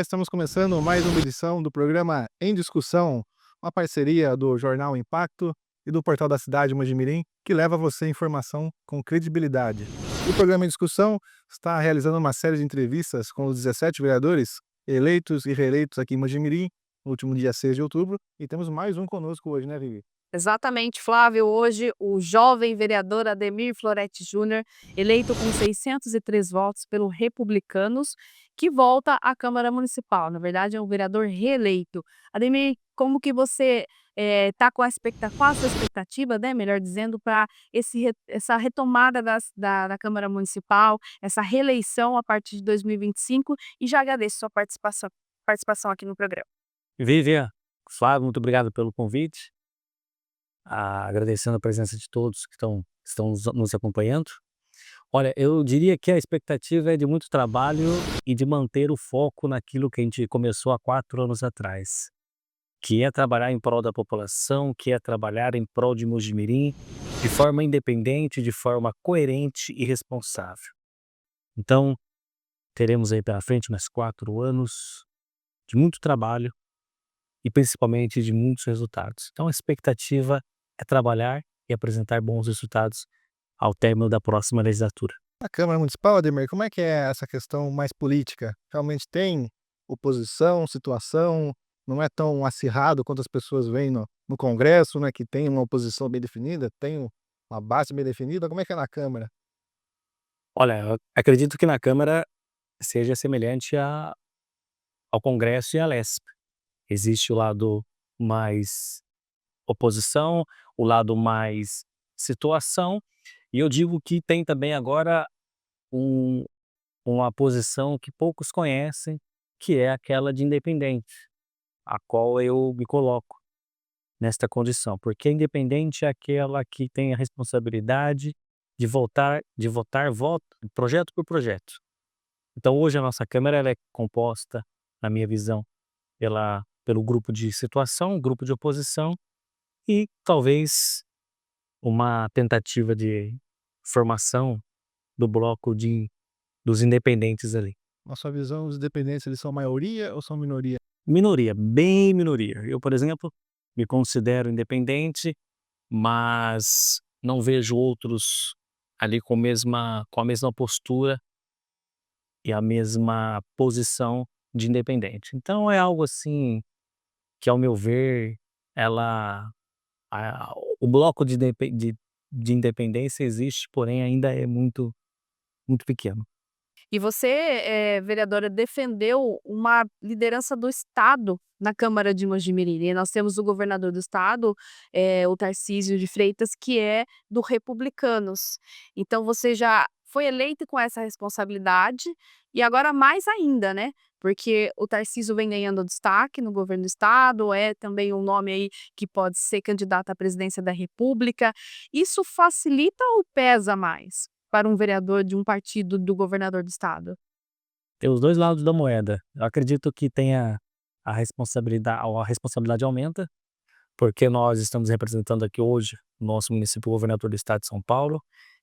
estamos começando mais uma edição do programa Em Discussão, uma parceria do Jornal Impacto e do Portal da Cidade Mojimirim, que leva a você informação com credibilidade. O programa Em Discussão está realizando uma série de entrevistas com os 17 vereadores eleitos e reeleitos aqui em Mojimirim, no último dia 6 de outubro, e temos mais um conosco hoje, né, Vivi? Exatamente, Flávio. Hoje, o jovem vereador Ademir Florete Júnior, eleito com 603 votos pelo Republicanos, que volta à Câmara Municipal. Na verdade, é um vereador reeleito. Ademir, como que você está com qual a sua expectativa, né, melhor dizendo, para essa retomada da Câmara Municipal, essa reeleição a partir de 2025? E já agradeço sua participação aqui no programa. Vivian, Flávio, muito obrigado pelo convite. Agradecendo a presença de todos que estão nos acompanhando. Olha, eu diria que a expectativa é de muito trabalho e de manter o foco naquilo que a gente começou há 4 anos atrás, que é trabalhar em prol da população, que é trabalhar em prol de Mojimirim, de forma independente, de forma coerente e responsável. Então, teremos aí pela frente mais 4 anos de muito trabalho e principalmente de muitos resultados. Então, a expectativa é trabalhar e apresentar bons resultados ao término da próxima legislatura. Na Câmara Municipal, Ademir, como é que é essa questão mais política? Realmente tem oposição, situação, não é tão acirrado quanto as pessoas veem no Congresso, né, que tem uma oposição bem definida, tem uma base bem definida, como é que é na Câmara? Olha, eu acredito que na Câmara seja semelhante ao Congresso e à Lesp. Existe o lado mais oposição, o lado mais situação, e eu digo que tem também agora um uma posição que poucos conhecem, que é aquela de independente, a qual eu me coloco nesta condição, porque independente é aquela que tem a responsabilidade de votar voto projeto por projeto. Então hoje a nossa Câmara ela é composta, na minha visão, pelo grupo de situação, grupo de oposição e talvez uma tentativa de formação do bloco dos independentes ali. Na sua visão, os independentes eles são maioria ou são minoria? Minoria, bem minoria. Eu, por exemplo, me considero independente, mas não vejo outros ali com a mesma postura e a mesma posição de independente. Então é algo assim que, ao meu ver, ela o bloco de independência existe, porém ainda é muito, muito pequeno. E você, vereadora, defendeu uma liderança do Estado na Câmara de Mojimirim. E nós temos o governador do Estado, o Tarcísio de Freitas, que é do Republicanos. Então você já foi eleito com essa responsabilidade e agora mais ainda, né, porque o Tarcísio vem ganhando destaque no governo do Estado, é também um nome aí que pode ser candidato à presidência da República. Isso facilita ou pesa mais para um vereador de um partido do governador do estado? Tem os 2 lados da moeda. Eu acredito que tenha a responsabilidade aumenta, porque nós estamos representando aqui hoje o nosso município governador do estado de São Paulo,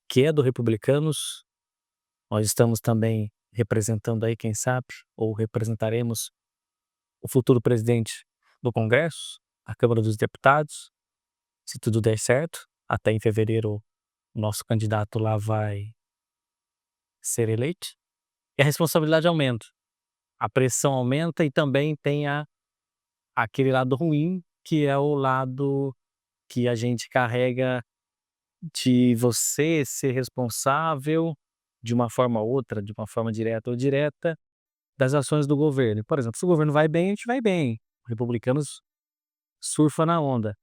que é do Republicanos. Nós estamos também representando aí, quem sabe, ou representaremos o futuro presidente do Congresso, a Câmara dos Deputados, se tudo der certo. Até em fevereiro o nosso candidato lá vai ser eleito, e a responsabilidade aumenta, a pressão aumenta e também tem aquele lado ruim, que é o lado que a gente carrega de você ser responsável de uma forma ou outra, de uma forma direta ou indireta, das ações do governo. Por exemplo, se o governo vai bem, a gente vai bem. Republicanos surfa na onda.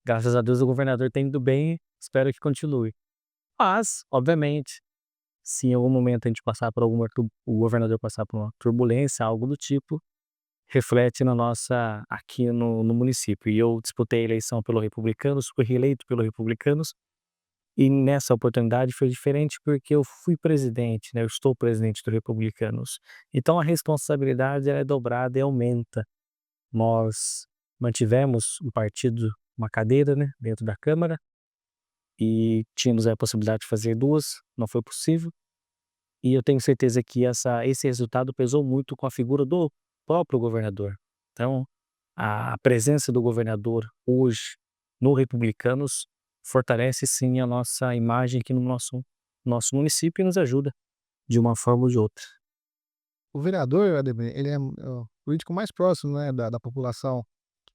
Graças a Deus o governador está indo bem, espero que continue. Mas, obviamente, se em algum momento a gente passar por o governador passar por uma turbulência, algo do tipo, reflete na nossa aqui no município. E eu disputei a eleição pelo Republicanos, fui reeleito pelo Republicanos, e nessa oportunidade foi diferente porque eu fui presidente, né, eu estou presidente do Republicanos. Então a responsabilidade ela é dobrada e aumenta. Nós mantivemos o partido uma cadeira, né, dentro da Câmara, e tínhamos a possibilidade de fazer 2, não foi possível, e eu tenho certeza que esse resultado pesou muito com a figura do próprio governador. Então, a presença do governador hoje no Republicanos fortalece sim a nossa imagem aqui no nosso município e nos ajuda de uma forma ou de outra. O vereador, Ademir, ele é o político mais próximo, né, da população,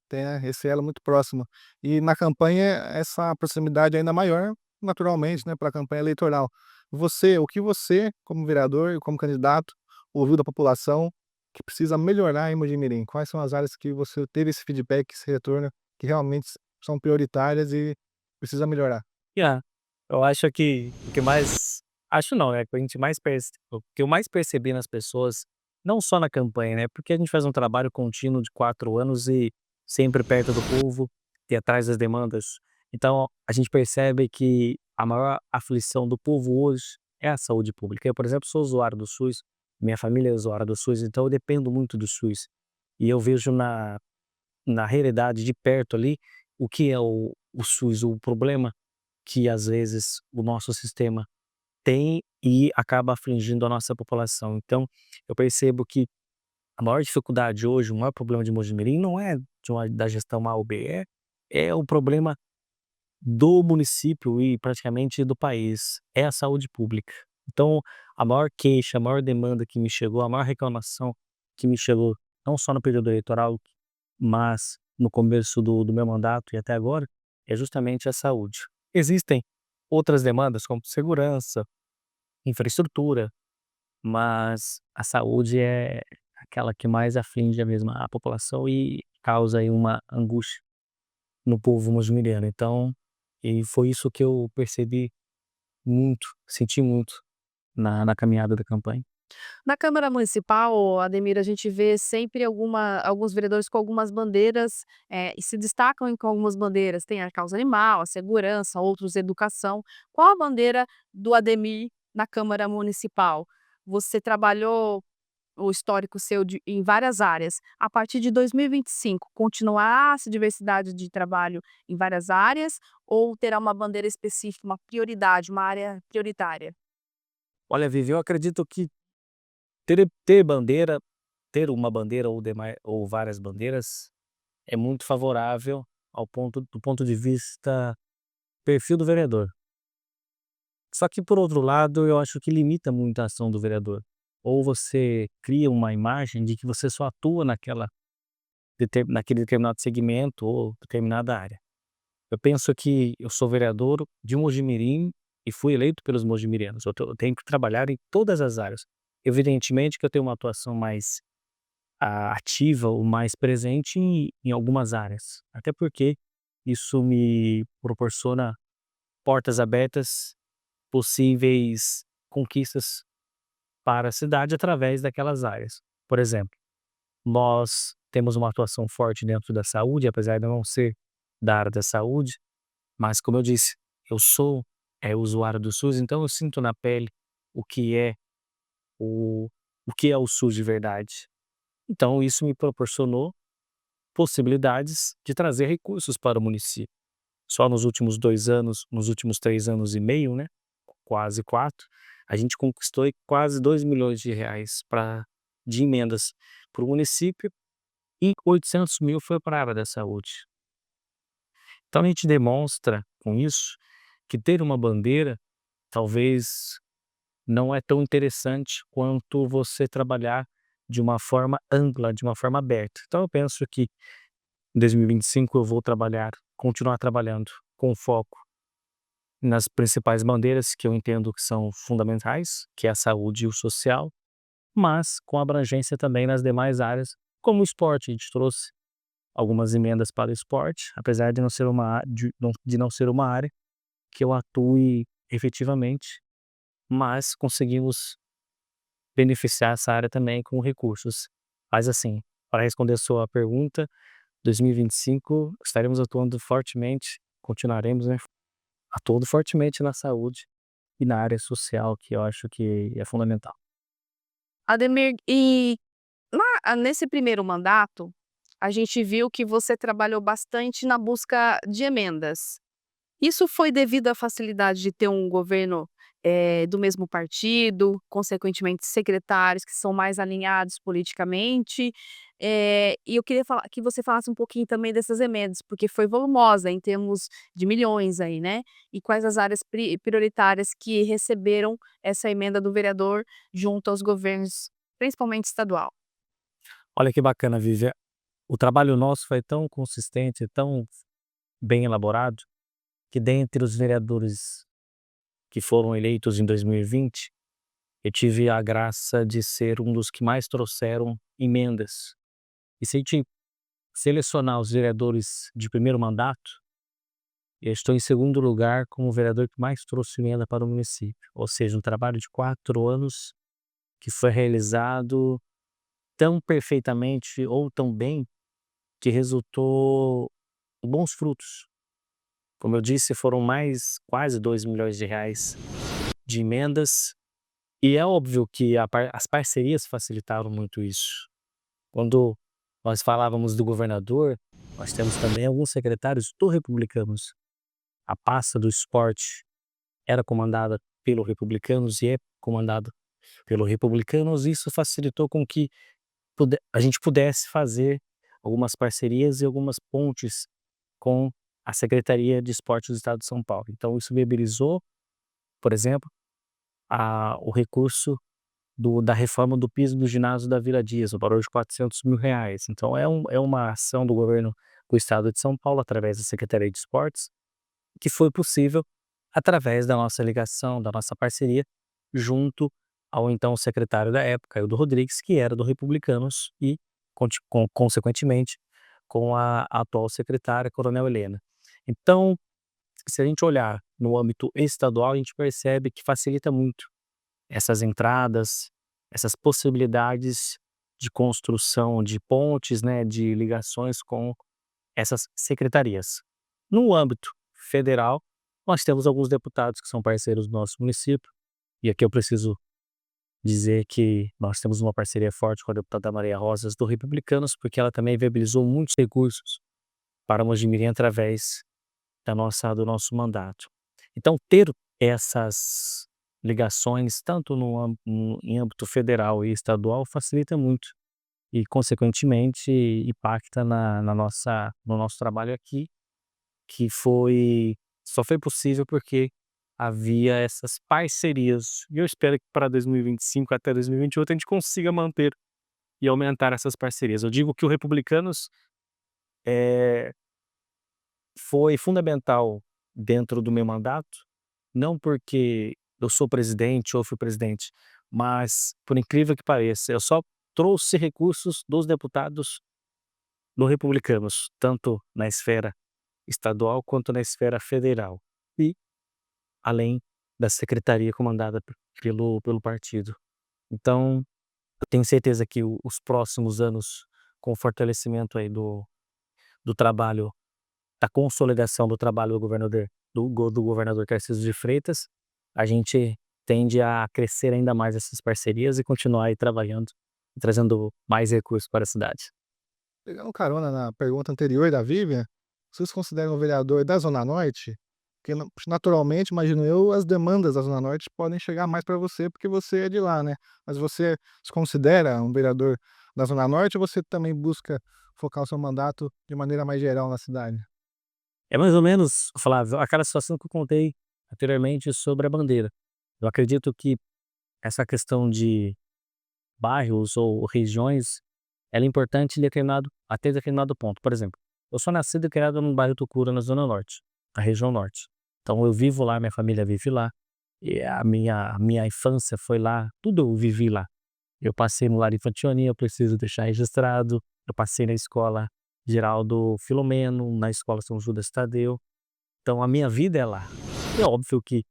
tem, né, esse elo muito próximo. E na campanha, essa proximidade é ainda maior, naturalmente, né, para a campanha eleitoral. O que você, como vereador e como candidato, ouviu da população que precisa melhorar em Mogi-mirim? Quais são as áreas que você teve esse feedback, esse retorno, que realmente são prioritárias e precisa melhorar? Yeah. Eu acho que o que mais acho não, é o que a gente mais o que eu mais percebi nas pessoas, não só na campanha, né, porque a gente faz um trabalho contínuo de 4 anos e sempre perto do povo e atrás das demandas. Então, a gente percebe que a maior aflição do povo hoje é a saúde pública. Eu, por exemplo, sou usuário do SUS, minha família é usuária do SUS, então eu dependo muito do SUS. E eu vejo na realidade de perto ali, o que é o SUS, o problema que às vezes o nosso sistema tem e acaba afligindo a nossa população. Então, eu percebo que a maior dificuldade hoje, o maior problema de Mogi-mirim não é da gestão A ou B, é o problema do município e praticamente do país, é a saúde pública. Então, a maior queixa, a maior demanda que me chegou, a maior reclamação que me chegou, não só no período eleitoral, mas no começo do meu mandato e até agora, é justamente a saúde. Existem outras demandas como segurança, infraestrutura, mas a saúde é aquela que mais aflige mesmo a população e causa aí uma angústia no povo mosmiriano. Então, e foi isso que eu percebi muito, senti muito na caminhada da campanha. Na Câmara Municipal, Ademir, a gente vê sempre alguns vereadores com algumas bandeiras, e se destacam com algumas bandeiras. Tem a causa animal, a segurança, outros educação. Qual a bandeira do Ademir na Câmara Municipal? Você trabalhou o histórico seu em várias áreas. A partir de 2025, continuar essa diversidade de trabalho em várias áreas ou terá uma bandeira específica, uma prioridade, uma área prioritária? Olha, Vivi, eu acredito que ter uma bandeira ou várias bandeiras é muito favorável do ponto de vista perfil do vereador. Só que por outro lado, eu acho que limita muito a ação do vereador. Ou você cria uma imagem de que você só atua naquele determinado segmento ou determinada área. Eu penso que eu sou vereador de Mogi-mirim e fui eleito pelos mojimirianos. Eu tenho que trabalhar em todas as áreas. Evidentemente que eu tenho uma atuação mais ativa ou mais presente em algumas áreas. Até porque isso me proporciona portas abertas, possíveis conquistas para a cidade através daquelas áreas. Por exemplo, nós temos uma atuação forte dentro da saúde, apesar de eu não ser da área da saúde, mas como eu disse, eu sou usuário do SUS, então eu sinto na pele o que é o, o que é o SUS de verdade. Então isso me proporcionou possibilidades de trazer recursos para o município. Só nos últimos 2 anos, nos últimos 3 anos e meio, né, quase 4, a gente conquistou aí quase R$ 2 milhões de emendas para o município e 800 mil foi para a área da saúde. Então a gente demonstra com isso que ter uma bandeira talvez não é tão interessante quanto você trabalhar de uma forma ampla, de uma forma aberta. Então eu penso que em 2025 eu vou continuar trabalhando com foco nas principais bandeiras que eu entendo que são fundamentais, que é a saúde e o social, mas com abrangência também nas demais áreas, como o esporte. A gente trouxe algumas emendas para o esporte, apesar de não ser uma área que eu atue efetivamente, mas conseguimos beneficiar essa área também com recursos. Mas assim, para responder a sua pergunta, 2025 estaremos atuando fortemente, continuaremos, né, atuando fortemente na saúde e na área social, que eu acho que é fundamental. Ademir, nesse primeiro mandato, a gente viu que você trabalhou bastante na busca de emendas. Isso foi devido à facilidade de ter um governo do mesmo partido, consequentemente secretários que são mais alinhados politicamente. E eu queria que você falasse um pouquinho também dessas emendas, porque foi volumosa em termos de milhões aí, né. E quais as áreas prioritárias que receberam essa emenda do vereador junto aos governos, principalmente estadual. Olha que bacana, Vivi. O trabalho nosso foi tão consistente, tão bem elaborado, que dentre os vereadores que foram eleitos em 2020, eu tive a graça de ser um dos que mais trouxeram emendas. E se a gente selecionar os vereadores de primeiro mandato, eu estou em segundo lugar como o vereador que mais trouxe emenda para o município. Ou seja, um trabalho de 4 anos que foi realizado tão perfeitamente ou tão bem que resultou em bons frutos. Como eu disse, foram mais quase R$ 2 milhões de emendas, e é óbvio que as parcerias facilitaram muito isso. Quando nós falávamos do governador, nós temos também alguns secretários do Republicanos. A pasta do esporte era comandada pelo Republicanos e é comandada pelo Republicanos, e isso facilitou com que a gente pudesse fazer algumas parcerias e algumas pontes com a Secretaria de Esporte do Estado de São Paulo. Então isso viabilizou, por exemplo, o recurso da reforma do piso do ginásio da Vila Dias, no valor de R$ 400 mil. Então é uma ação do governo do Estado de São Paulo, através da Secretaria de Esportes, que foi possível através da nossa ligação, da nossa parceria, junto ao então secretário da época, Hildo Rodrigues, que era do Republicanos, e consequentemente com a atual secretária, Coronel Helena. Então, se a gente olhar no âmbito estadual, a gente percebe que facilita muito essas entradas, essas possibilidades de construção de pontes, né, de ligações com essas secretarias. No âmbito federal, nós temos alguns deputados que são parceiros do nosso município, e aqui eu preciso dizer que nós temos uma parceria forte com a deputada Maria Rosas, do Republicanos, porque ela também viabilizou muitos recursos para Mogi Mirim através do nosso mandato. Então, ter essas ligações, tanto em âmbito federal e estadual, facilita muito e, consequentemente, impacta no nosso trabalho aqui, que só foi possível porque havia essas parcerias. E eu espero que para 2025 até 2028 a gente consiga manter e aumentar essas parcerias. Eu digo que o Republicanos eh, foi fundamental dentro do meu mandato, não porque eu sou presidente ou fui presidente, mas, por incrível que pareça, eu só trouxe recursos dos deputados do Republicanos, tanto na esfera estadual quanto na esfera federal, e além da secretaria comandada pelo partido. Então, eu tenho certeza que os próximos anos, com o fortalecimento aí do trabalho, da consolidação do trabalho do governador Tarcísio de Freitas, a gente tende a crescer ainda mais essas parcerias e continuar aí trabalhando e trazendo mais recursos para a cidade. Pegando carona na pergunta anterior da Vivian, vocês consideram o vereador da Zona Norte? Porque naturalmente, imagino eu, as demandas da Zona Norte podem chegar mais para você, porque você é de lá, né? Mas você se considera um vereador da Zona Norte ou você também busca focar o seu mandato de maneira mais geral na cidade? É mais ou menos, Flávio, aquela situação que eu contei anteriormente sobre a bandeira. Eu acredito que essa questão de bairros ou regiões, ela é importante até determinado ponto. Por exemplo, eu sou nascido e criado num bairro Tucura, na Zona Norte, na região norte. Então eu vivo lá, minha família vive lá, e a minha infância foi lá, tudo eu vivi lá. Eu passei no Lar Infantil Aninha, eu preciso deixar registrado, eu passei na escola Geraldo Filomeno, na escola São Judas Tadeu, então a minha vida é lá. E é óbvio que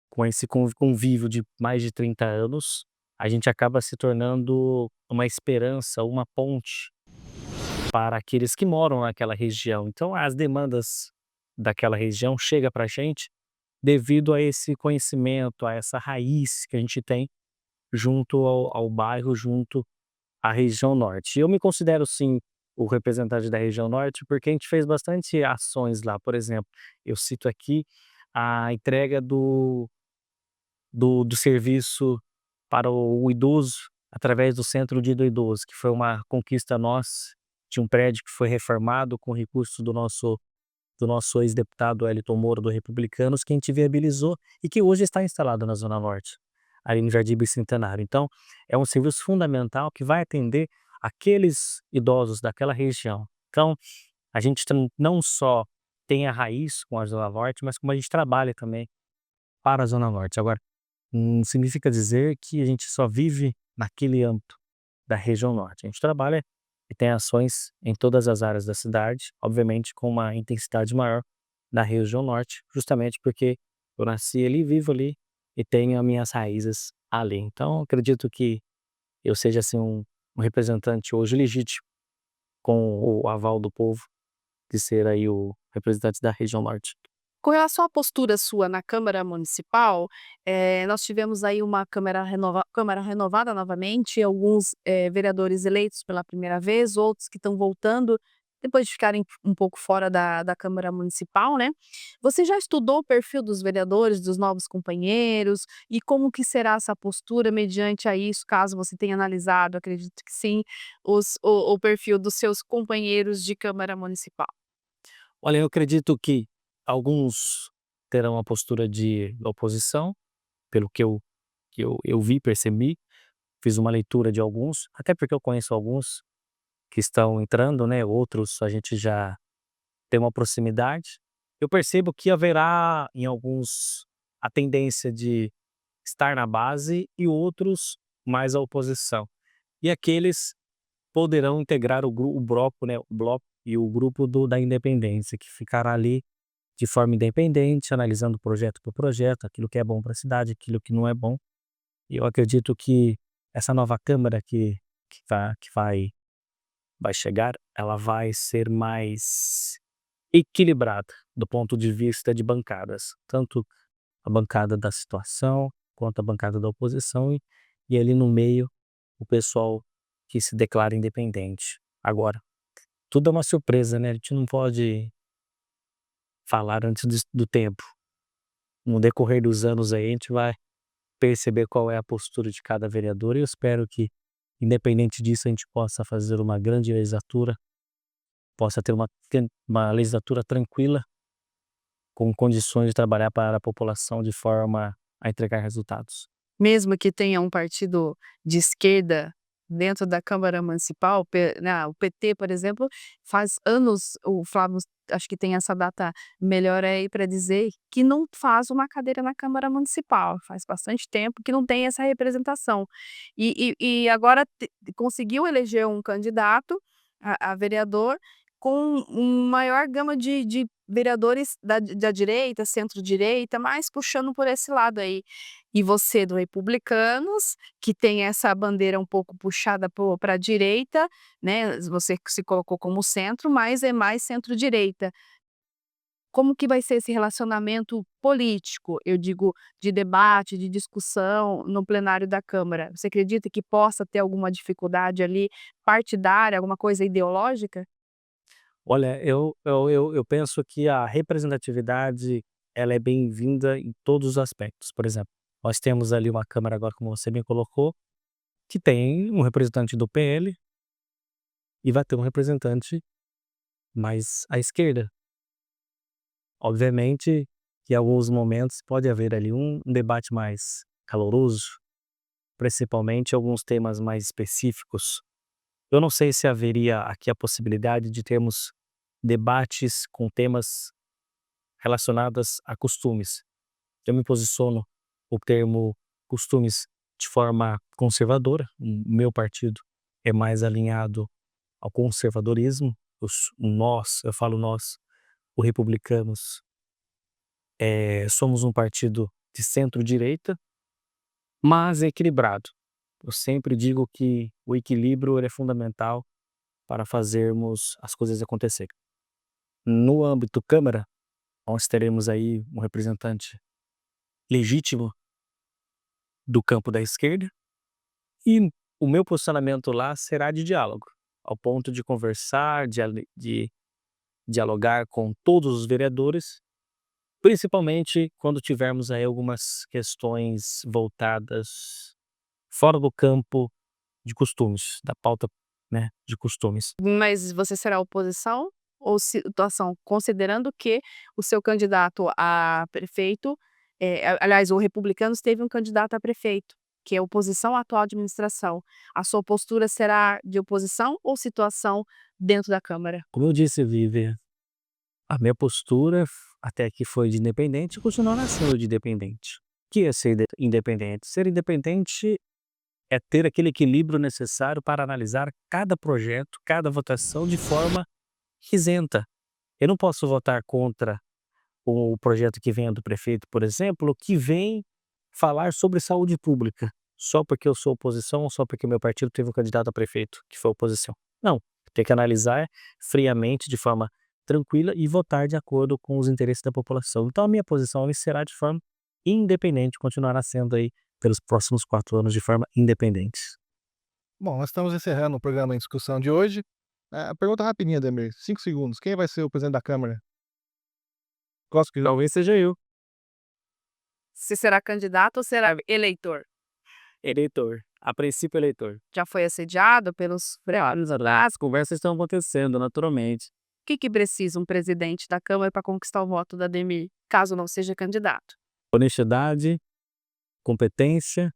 com esse convívio de mais de 30 anos, a gente acaba se tornando uma esperança, uma ponte para aqueles que moram naquela região. Então as demandas daquela região chega para a gente devido a esse conhecimento, a essa raiz que a gente tem junto ao bairro, junto à região norte. Eu me considero sim o representante da região norte, porque a gente fez bastante ações lá. Por exemplo, eu cito aqui a entrega do serviço para o idoso através do Centro do Idoso, que foi uma conquista nossa, de um prédio que foi reformado com recursos do nosso ex-deputado Wellington Moura, do Republicanos, que a gente viabilizou e que hoje está instalado na Zona Norte, ali no Jardim Bicentenário. Então, é um serviço fundamental que vai atender aqueles idosos daquela região. Então, a gente não só tem a raiz com a Zona Norte, mas como a gente trabalha também para a Zona Norte. Agora, não significa dizer que a gente só vive naquele âmbito da região norte. A gente trabalha e tem ações em todas as áreas da cidade, obviamente com uma intensidade maior na região norte, justamente porque eu nasci ali, vivo ali e tenho as minhas raízes ali. Então, acredito que eu seja assim um representante hoje legítimo, com o aval do povo, de ser aí o representante da região norte. Com relação à postura sua na Câmara Municipal, nós tivemos aí uma Câmara renovada novamente, alguns, vereadores eleitos pela primeira vez, outros que estão voltando, depois de ficarem um pouco fora da Câmara Municipal, né. Você já estudou o perfil dos vereadores, dos novos companheiros, e como que será essa postura mediante a isso, caso você tenha analisado, acredito que sim, o perfil dos seus companheiros de Câmara Municipal? Olha, eu acredito que alguns terão a postura de oposição, pelo que eu vi, percebi, fiz uma leitura de alguns, até porque eu conheço alguns que estão entrando, né, outros a gente já tem uma proximidade. Eu percebo que haverá em alguns a tendência de estar na base e outros mais a oposição. E aqueles poderão integrar o bloco, né, o bloco e o grupo da independência, que ficará ali de forma independente, analisando projeto por projeto, aquilo que é bom para a cidade, aquilo que não é bom. E eu acredito que essa nova Câmara que vai chegar, ela vai ser mais equilibrada do ponto de vista de bancadas, tanto a bancada da situação quanto a bancada da oposição e ali no meio o pessoal que se declara independente. Agora, tudo é uma surpresa, né, a gente não pode falar antes do tempo. No decorrer dos anos aí, a gente vai perceber qual é a postura de cada vereador e eu espero que, independente disso, a gente possa fazer uma grande legislatura, possa ter uma legislatura tranquila, com condições de trabalhar para a população de forma a entregar resultados. Mesmo que tenha um partido de esquerda dentro da Câmara Municipal, o PT, por exemplo, faz anos, o Flávio acho que tem essa data melhor aí para dizer, que não faz uma cadeira na Câmara Municipal, faz bastante tempo que não tem essa representação. E agora conseguiu eleger um candidato a vereador com maior gama de vereadores da direita, centro-direita, mas puxando por esse lado aí. E você do Republicanos, que tem essa bandeira um pouco puxada pra direita, né, você se colocou como centro, mas é mais centro-direita. Como que vai ser esse relacionamento político, eu digo, de debate, de discussão no plenário da Câmara? Você acredita que possa ter alguma dificuldade ali partidária, alguma coisa ideológica? Olha, eu penso que a representatividade, ela é bem-vinda em todos os aspectos. Por exemplo, nós temos ali uma Câmara agora, como você bem colocou, que tem um representante do PL e vai ter um representante mais à esquerda. Obviamente que em alguns momentos pode haver ali um debate mais caloroso, principalmente alguns temas mais específicos. Eu não sei se haveria aqui a possibilidade de termos debates com temas relacionados a costumes. Eu me posiciono o termo costumes de forma conservadora. O meu partido é mais alinhado ao conservadorismo. Eu falo nós, o Republicanos, somos um partido de centro-direita, mas é equilibrado. Eu sempre digo que o equilíbrio ele é fundamental para fazermos as coisas acontecerem. No âmbito Câmara, nós teremos aí um representante legítimo do campo da esquerda e o meu posicionamento lá será de diálogo, ao ponto de conversar, de dialogar com todos os vereadores Principalmente quando tivermos aí algumas questões voltadas fora do campo de costumes, da pauta, né, de costumes. Mas você será oposição ou situação, considerando que o seu candidato a prefeito, aliás, o Republicanos teve um candidato a prefeito, que é oposição à atual administração. A sua postura será de oposição ou situação dentro da Câmara? Como eu disse, Vivian, a minha postura até aqui foi de independente e continuará sendo de independente. O que é ser independente? Ser independente é ter aquele equilíbrio necessário para analisar cada projeto, cada votação de forma isenta. Eu não posso votar contra o projeto que venha do prefeito, por exemplo, que vem falar sobre saúde pública, só porque eu sou oposição ou só porque meu partido teve um candidato a prefeito que foi oposição. Não, tem que analisar friamente, de forma tranquila e votar de acordo com os interesses da população. Então a minha posição será de forma independente, continuará sendo aí pelos próximos 4 anos de forma independente. Bom, nós estamos encerrando o programa em discussão de hoje. Pergunta rapidinha, Ademir, 5 segundos. Quem vai ser o presidente da Câmara? Gosto que Talvez seja eu, Se será candidato ou será eleitor? eleitor, a princípio eleitor. Já foi assediado pelos vereadores? As conversas estão acontecendo naturalmente. O que precisa um presidente da Câmara para conquistar o voto da Ademir, caso não seja candidato? Honestidade, competência,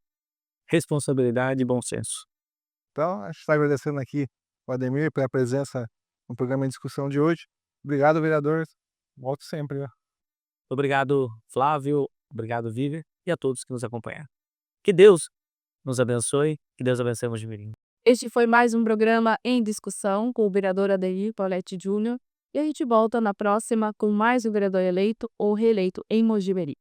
responsabilidade e bom senso. Então, a gente está agradecendo aqui o Ademir pela presença no programa em discussão de hoje. Obrigado, vereador. Volto sempre, viu? Obrigado, Flávio. Obrigado, Viver. E a todos que nos acompanharam. Que Deus nos abençoe. Que Deus abençoe Mojimirim. Este foi mais um programa em discussão com o vereador Ademir Pauletti Júnior. E a gente volta na próxima com mais um vereador eleito ou reeleito em Mogi Mirim.